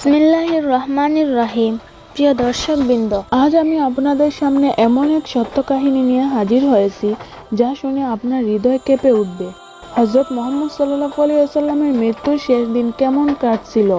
বিসমিল্লাহির রহমানির রহিম। প্রিয় দর্শকবৃন্দ, আজ আমি আপনাদের সামনে এমন এক সত্য কাহিনী নিয়ে হাজির হয়েছি যা শুনে আপনার হৃদয় কেঁপে উঠবে। হযরত মুহাম্মদ সাল্লাল্লাহু আলাইহি ওয়াসাল্লামের মৃত্যুর শেষ দিন কেমন কাটছিল।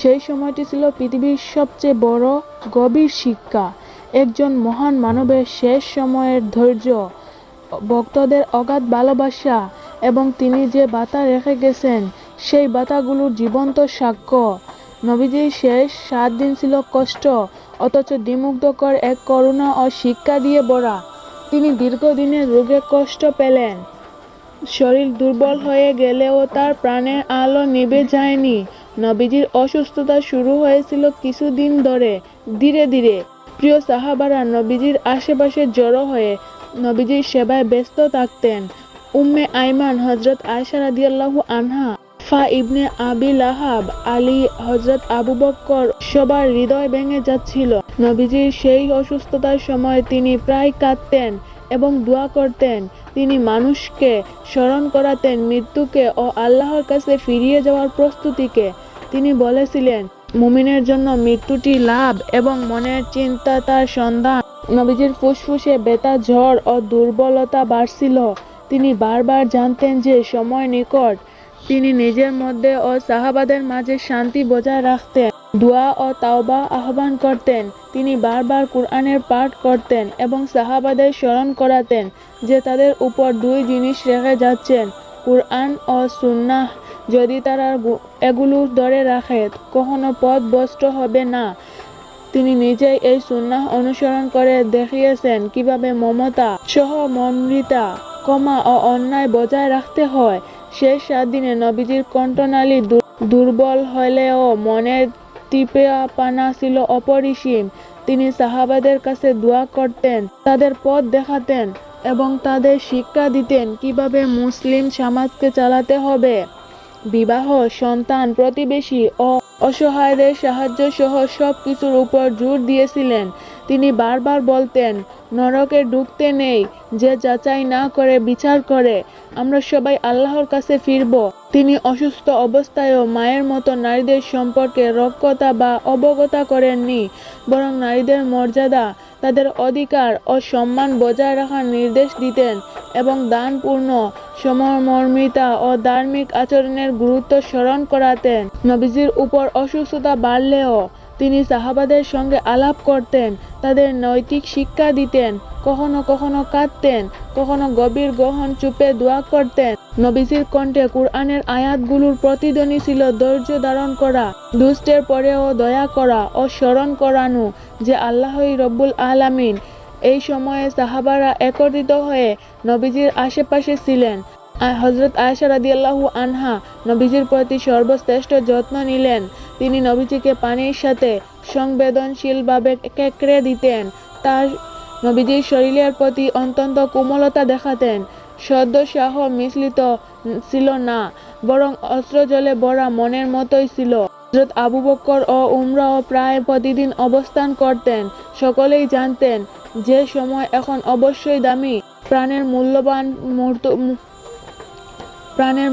সেই সময়টি ছিল পৃথিবীর সবচেয়ে বড় গভীর শিক্ষা। একজন মহান মানবের শেষ সময়ের ধৈর্য, ভক্তদের অগাধ ভালোবাসা এবং তিনি যে বার্তা রেখে গেছেন সেই বার্তাগুলোর জীবন্ত সাক্ষ্য। নবীজির শেষ 7 দিন ছিল কষ্ট অথচ দ্বিমুগ্ধকর এক করুণা ও শিক্ষা দিয়ে ভরা। তিনি দীর্ঘদিনের রোগে কষ্ট পেলেন, শরীর দুর্বল হয়ে গেলেও তার প্রাণের আলো নিভে যায়নি। নবীজির অসুস্থতা শুরু হয়েছিল কিছুদিন ধরে, ধীরে ধীরে প্রিয় সাহাবারা নবীজির আশেপাশে জড়ো হয়ে নবীজির সেবায় ব্যস্ত থাকতেন। উম্মে আইমান, হযরত আয়েশা রাদিয়াল্লাহু আনহা, ফা ইবনে আবি লাহাব, আলী, হযরত আবু বকর, সবার হৃদয় ভেঙে যাচ্ছিল। নবীজির সেই অসুস্থতার সময় তিনি প্রায় কাঁদতেন এবং দোয়া করতেন। তিনি মানুষকে স্মরণ করাতেন মৃত্যুকে ও আল্লাহর কাছে ফিরিয়ে যাওয়ার প্রস্তুতিকে। তিনি বলেছিলেন, মুমিনের জন্য মৃত্যুটি লাভ এবং মনের চিন্তা তার সন্ধান। নবীজির ফুসফুসে ব্যথা, জ্বর ও দুর্বলতা বাড়ছিল। তিনি বারবার জানতেন যে সময় নিকট। তিনি নিজের মধ্যে ও সাহাবাদের মাঝে শান্তি বজায় রাখতেন, দোয়া ও তাওবা আহ্বান করতেন। তিনি বারবার কুরআনের পাঠ করতেন এবং সাহাবাদের স্মরণ করাতেন যে তাদের উপর দুই জিনিস রেখে যাচ্ছেন, কুরআন ও সুন্নাহ। যদি তারা এগুলো ধরে রাখে কখনো পথভ্রষ্ট হবে না। তিনি নিজেই এই সুন্নাহ অনুসরণ করে দেখিয়েছেন কিভাবে মমতা, সহমর্মিতা, ক্ষমা ও অন্যায় বজায় রাখতে হয়। শেষ 7 দিনে নবীজির কণ্ঠনালী দুর্বল হলেও মনের তীব্রতা ছিল অপরিসীম। তিনি সাহাবাদের কাছে দোয়া করতেন, তাদের পথ দেখাতেন এবং তাদের শিক্ষা দিতেন কিভাবে মুসলিম সমাজকে চালাতে হবে। বিবাহ, সন্তান, প্রতিবেশী ও অসহায়দের সাহায্য সহ সব কিছুর উপর জোর দিয়েছিলেন। তিনি বারবার বলতেন, নরকে ঢুকতে নেই যে যাচাই না করে বিচার করে। আমরা সবাই আল্লাহর কাছে ফিরব। তিনি অসুস্থ অবস্থায়ও মায়ের মতো নারীদের সম্পর্কে রক্ষতা বা অবজ্ঞা করেননি, বরং নারীদের মর্যাদা, তাদের অধিকার ও সম্মান বজায় রাখার নির্দেশ দিতেন এবং দানপূর্ণ, সমমর্মিতা ও ধার্মিক আচরণের গুরুত্ব স্মরণ করাতেন। নবীজির উপর অসুস্থতা বাড়লেও তিনি সাহাবাদের সঙ্গে আলাপ করতেন, তাদের নৈতিক শিক্ষা দিতেন। কখনো কখনো কাঁদতেন, কখনো গভীর গহন চুপে দোয়া করতেন। নবীজির কণ্ঠে কুরআনের আয়াতগুলোর প্রতিধ্বনি ছিল ধৈর্য ধারণ করা, দুষ্টের পরেও দয়া করা ও স্মরণ করানো যে আল্লাহই রব্বুল আলামিন। এই সময়ে সাহাবারা একত্রিত হয়ে নবীজির আশেপাশে ছিলেন। হযরত আয়েশা রাদিয়াল্লাহু আনহা নবীজির প্রতি সর্বশ্রেষ্ঠ যত্ন নিলেন। তিনি নবীজিকে পানির সাথে সংবেদনশীলভাবে কেঁকড়ে দিতেন। তার নবীজির শরীরের প্রতি অত্যন্ত কোমলতা দেখাতেন। সদ্যোৎসাহ মিশ্রিত ছিল না, বরং অশ্রুজলে ভরা মনের মতোই ছিল। হযরত আবু বকর ও উমরও প্রায় প্রতিদিন অবস্থান করতেন। সকলেই জানতেন যে সময় এখন অবশ্যই দামি। প্রাণের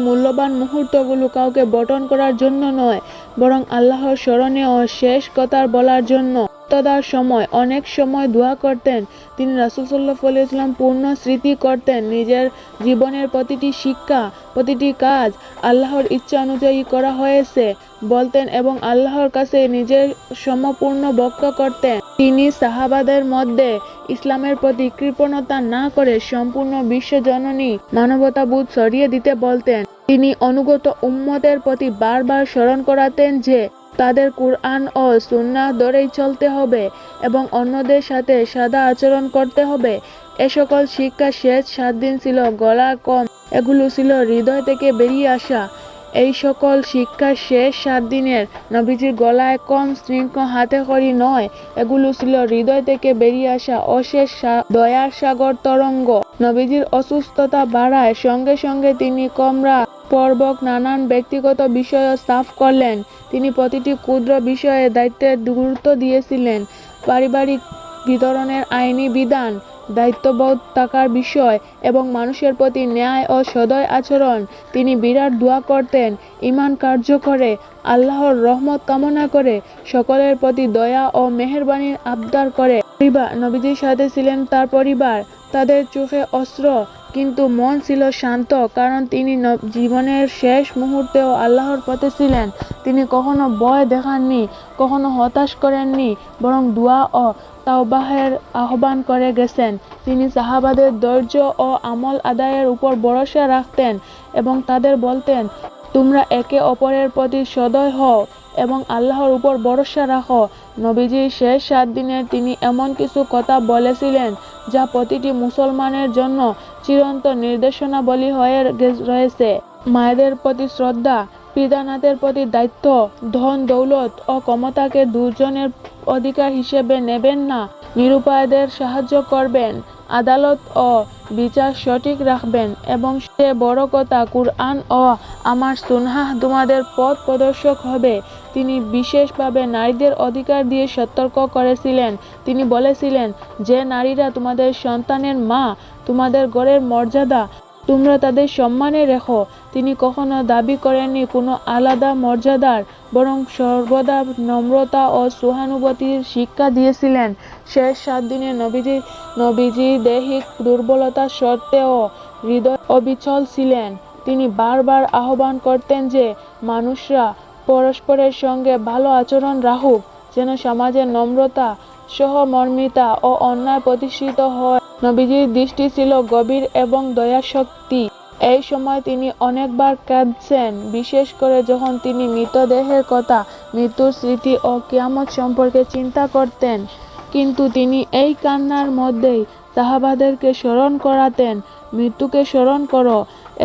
মূল্যবান মুহূর্তগুলো কাউকে বরণ করার জন্য নয়, বরং আল্লাহর স্মরণে ও শেষ কথা বলার জন্য। তদার সময় অনেক সময় দোয়া করতেন। তিনি রাসূল সাল্লাল্লাহু আলাইহি ওয়াসাল্লাম পূর্ণ স্মৃতি করতেন। নিজের জীবনের প্রতিটি শিক্ষা, প্রতিটি কাজ আল্লাহর ইচ্ছা অনুযায়ী করা হয়েছে বলতেন এবং আল্লাহর কাছে নিজের সম্পূর্ণ ভক্ত করতেন। তিনি সাহাবাদের মধ্যে ইসলামের প্রতি কৃপণতা না করে সম্পূর্ণ বিশ্বজননী মানবতাবোধ ছড়িয়ে দিতে বলতেন। তিনি অনুগত উম্মতের প্রতি বারবার স্মরণ করাতেন যে তাদের কুরআন ও সুন্নাহ ধরেই চলতে হবে এবং অন্যদের সাথে সাদা আচরণ করতে হবে। এ সকল শিক্ষা শেষ 7 দিন ছিল গলার কম, এগুলো ছিল হৃদয় থেকে বেরিয়ে আসা। এই সকল শিক্ষা শেষ 7 দিনের নবীজির গলায় কম শৃঙ্খ হাতে খড়ি নয়, এগুলো ছিল হৃদয় থেকে বেরিয়ে আসা অশেষ দয়ার সাগর তরঙ্গ। নবীজির অসুস্থতা বাড়ায় সঙ্গে সঙ্গে তিনি কমরা পূর্বক নানান ব্যক্তিগত বিষয় সাফ করলেন। তিনি প্রতিটি ক্ষুদ্র বিষয়ে দায়িত্বের গুরুত্ব দিয়েছিলেন। পারিবারিক বিতরণের আইনি বিধান, দায়িত্ববোধ থাকার বিষয় এবং মানুষের প্রতি ন্যায় ও সদয় আচরণ। তিনি বিরাট দোয়া করতেন, ঈমান কার্য করে, আল্লাহর রহমত কামনা করে, সকলের প্রতি দয়া ও মেহেরবানির আবদার করে। নবীজির সাথে ছিলেন তার পরিবার, তাদের চোখে অশ্রু কিন্তু মন ছিল শান্ত, কারণ তিনি জীবনের শেষ মুহূর্তেও আল্লাহর পথে ছিলেন। তিনি কখনো ভয় দেখাননি, কখনো হতাশ করেননি, বরং দোয়া ও তাওবাহের আহ্বান করে গেছেন। তিনি সাহাবাদের ধৈর্য ও আমল আদায়ের উপর ভরসা রাখতেন এবং তাদের বলতেন, তোমরা একে অপরের প্রতি সদয় হও এবং আল্লাহর উপর ভরসা রাখো। নবীজির শেষ 7 দিনে তিনি এমন কিছু কথা বলেছিলেন যা প্রতিটি মুসলমানের জন্য চিরন্তন নির্দেশনাবলী হয়ে রয়েছে। মায়েদের প্রতি শ্রদ্ধা, পিতামাতার প্রতি দায়িত্ব, ধন দৌলত ও ক্ষমতাকে দুজনের অধিকার হিসেবে নেবেন না, নিরুপায়দের সাহায্য করবেন, আদালত ও বিচার সঠিক রাখবেন এবং সবচেয়ে বড় কথা, কুরআন ও আমার সুন্নাহ তোমাদের পথ প্রদর্শক হবে। তিনি বিশেষভাবে নারীদের অধিকার দিয়ে সতর্ক করেছিলেন। তিনি বলেছিলেন, যে নারীরা তোমাদের সন্তানের মা, তোমাদের ঘরের মর্যাদা তোমরা তাদের সম্মানে রেখো। তিনি কখনো দাবি করেননি কোনো আলাদা মর্যাদার, বরং সর্বদা নম্রতা ও সহানুভূতির শিক্ষা দিয়েছিলেন। শেষ 7 দিনে নবীজি দৈহিক দুর্বলতা সত্ত্বেও হৃদয় অবিচল ছিলেন। তিনি বারবার আহ্বান করতেন যে মানুষরা পরস্পরের সঙ্গে ভালো আচরণ রাখুক, যেন সমাজে নম্রতা, সহমর্মিতা ও অন্যায় প্রতিষ্ঠিত হয়। নবীজির দৃষ্টি ছিল গভীর এবং দয়াশক্তি। এই সময় তিনি অনেকবার কাঁদছেন, বিশেষ করে যখন তিনি মৃতদেহের কথা, মৃত্যুর স্মৃতি ও কিয়ামত সম্পর্কে চিন্তা করতেন। কিন্তু তিনি এই কান্নার মধ্যেই সাহাবাদেরকে স্মরণ করাতেন, মৃত্যুকে স্মরণ করো,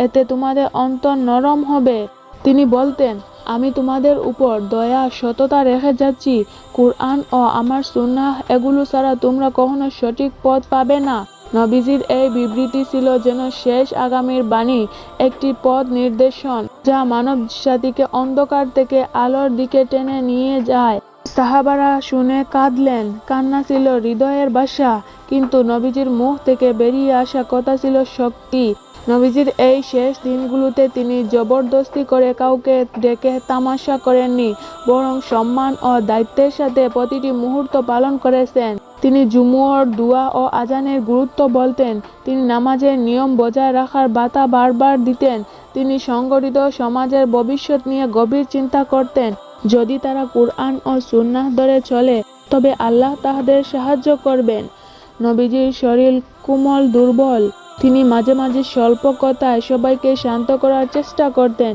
এতে তোমাদের অন্তর নরম হবে। তিনি বলতেন, আমি তোমাদের উপর দয়া, সততা রেখে যাচ্ছি। কুরআন ও আমার সুন্নাহ এগুলো ছাড়া তোমরা কখনো সঠিক পথ পাবে না। নবীজির এই বিবৃতি ছিল যেন শেষ আগামীর বাণী, একটি পথ নির্দেশন যা মানব জাতিকে অন্ধকার থেকে আলোর দিকে টেনে নিয়ে যায়। সাহাবারা শুনে কাঁদলেন, কান্না ছিল হৃদয়ের ভাষা, কিন্তু নবীজির মুখ থেকে বেরিয়ে আসা কথা ছিল শক্তি। নবীজির এই শেষ দিনগুলোতে তিনি জবরদস্তি করে কাউকে ডেকে তামাশা করেননি, বরং সম্মান ও দায়িত্বের সাথে প্রতিটি মুহূর্ত পালন করেছেন। তিনি জুমুর, দোয়া ও আজানের গুরুত্ব বলতেন। তিনি নামাজের নিয়ম বজায় রাখার বার্তা বারবার দিতেন। তিনি সংগঠিত সমাজের ভবিষ্যৎ নিয়ে গভীর চিন্তা করতেন। যদি তারা কুরআন ও সুন্নাহ ধরে চলে, তবে আল্লাহ তাদের সাহায্য করবেন। নবীজির শরীর কোমল, দুর্বল। তিনি মাঝে মাঝে স্বল্প কথায় সবাইকে শান্ত করার চেষ্টা করতেন।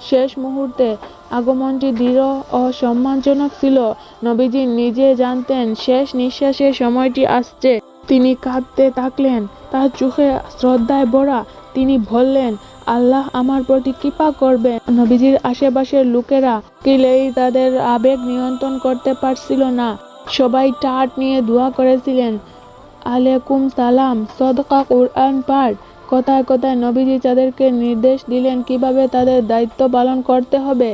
শেষ মুহূর্তে আগমনটি দৃঢ় ও সম্মানজনক ছিল। নবীজি নিজে জানতেন শেষ নিঃশ্বাসের সময়টি আসছে। তিনি কাঁদতে থাকলেন, তার চোখে শ্রদ্ধায় ভরা। তিনি বললেন, আল্লাহ আমার প্রতি কৃপা করবেন। নবীজির আশেপাশের লোকেরা কিলেই তাদের আবেগ নিয়ন্ত্রণ করতে পারছিল না। সবাই টাট নিয়ে দোয়া করেছিলেন, আলাইকুম সালাম, সদকা, কুরআন পাঠ। কথায় কথায় নবীজি তাদেরকে নির্দেশ দিলেন কিভাবে তাদের দায়িত্ব পালন করতে হবে।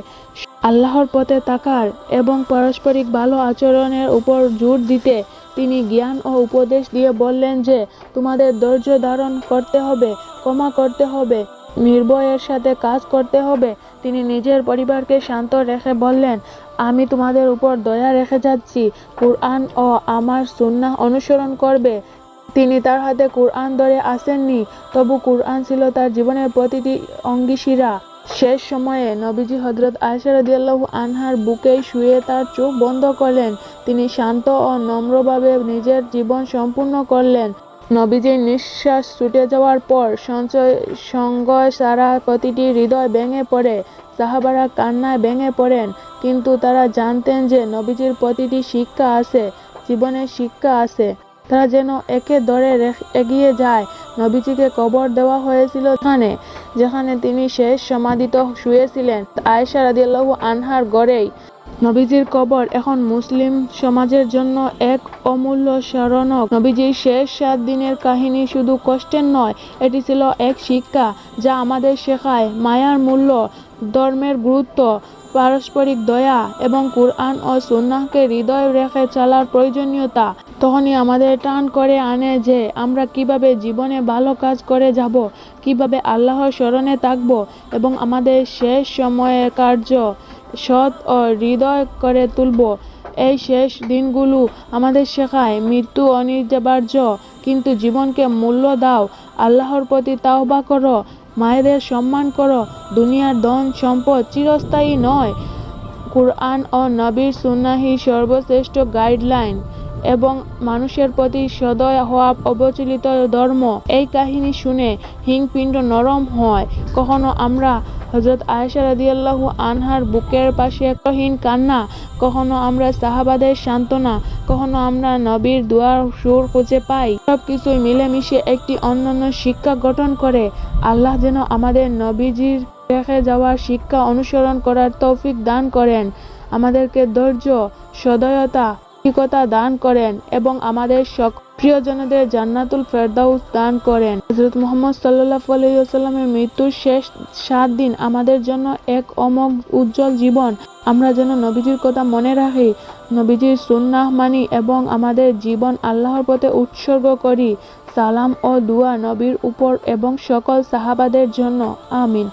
আল্লাহর পথে থাকার এবং পারস্পরিক ভালো আচরণের উপর জোর দিতে। তিনি জ্ঞান ও উপদেশ দিয়ে বললেন যে তোমাদের ধৈর্য ধারণ করতে হবে, ক্ষমা করতে হবে, নির্ভয়ের সাথে কাজ করতে হবে। তিনি নিজের পরিবারকে শান্ত রেখে বললেন, আমি তোমাদের উপর দয়া রেখে যাচ্ছি, কুরআন ও আমার সুন্নাহ অনুসরণ করবে। তিনি তার হাতে কুরআন ধরে আসেননি, তবু কুরআন ছিল তার জীবনের প্রতিটি অঙ্গীশিরা। শেষ সময়ে নবীজি হযরত আয়েশা রাদিয়াল্লাহু আনহার বুকেই শুয়ে তার চোখ বন্ধ করলেন। তিনি শান্ত ও নম্রভাবে নিজের জীবন সম্পূর্ণ করলেন। নবীজির নিঃশ্বাস ছুটে যাওয়ার পর সঙ্গে সারা প্রতিটি হৃদয় ভেঙে পড়ে। সাহাবারা কান্নায় ভেঙে পড়েন, কিন্তু তারা জানতেন যে নবীজির প্রতিটি শিক্ষা আছে, জীবনের শিক্ষা আছে। তারা যেন একে ধরে এগিয়ে যায়। নবীজিকে কবর দেওয়া হয়েছিল যেখানে তিনি শেষ সমাধিত শুয়েছিলেন, আয়েশা রাদিয়াল্লাহু আনহার ঘরেই। নবীজির কবর এখন মুসলিম সমাজের জন্য এক অমূল্য স্মরণক। নবীজির শেষ 7 দিনের কাহিনী শুধু কষ্টের নয়, এটি ছিল এক শিক্ষা যা আমাদের শেখায় মায়ার মূল্য, ধর্মের গুরুত্ব, পারস্পরিক দয়া এবং কুরআন ও সুন্নাহকে হৃদয়ে রেখে চলার প্রয়োজনীয়তা। তখনই আমাদের টান করে আনে যে আমরা কিভাবে জীবনে ভালো কাজ করে যাব, কিভাবে আল্লাহর স্মরণে থাকব এবং আমাদের শেষ সময়ের কার্য সৎ ও হৃদয় করে তুলব। এই শেষ দিনগুলো আমাদের শেখায় মৃত্যু অনিবার্য, কিন্তু জীবনকে মূল্য দাও, আল্লাহর প্রতি তাওবা করো, মায়েদের সম্মান করো। দুনিয়ার ধন সম্পদ চিরস্থায়ী নয়। কুরআন ও নবীর সুন্নাহই সর্বশ্রেষ্ঠ গাইডলাইন এবং মানুষের প্রতি সদয় হওয়া অবচলিত ধর্ম। এই কাহিনী শুনে হৃৎপিণ্ড নরম হয়। কখনো আমরা হযরত আয়েশা রাদিয়াল্লাহু আনহার বুকের পাশে একটহীন কান্না, কখনো আমরা সাহাবাদের সান্ত্বনা, কখনো আমরা নবীর দুয়ার সুর খুঁজে পাই। সবকিছুই মিলেমিশে একটি অনন্য শিক্ষা গঠন করে। আল্লাহ যেন আমাদের নবীজির রেখে যাওয়া শিক্ষা অনুসরণ করার তৌফিক দান করেন, আমাদেরকে ধৈর্য, সদয়তা, সাত্বিকতা দান করেন এবং আমাদের প্রিয়জনদের জান্নাতুল ফেরদাউস দান করেন। হযরত মুহাম্মদ সাল্লাল্লাহু আলাইহি ওয়াসাল্লামের মৃত্যুর শেষ 7 দিন আমাদের জন্য এক অমোঘ উজ্জ্বল জীবন। আমরা যেন নবীজির কথা মনে রাখি, নবীজির সুন্নাহ মানি এবং আমাদের জীবন আল্লাহর পথে উৎসর্গ করি। সালাম ও দুয়া নবীর উপর এবং সকল সাহাবাদের জন্য। আমিন।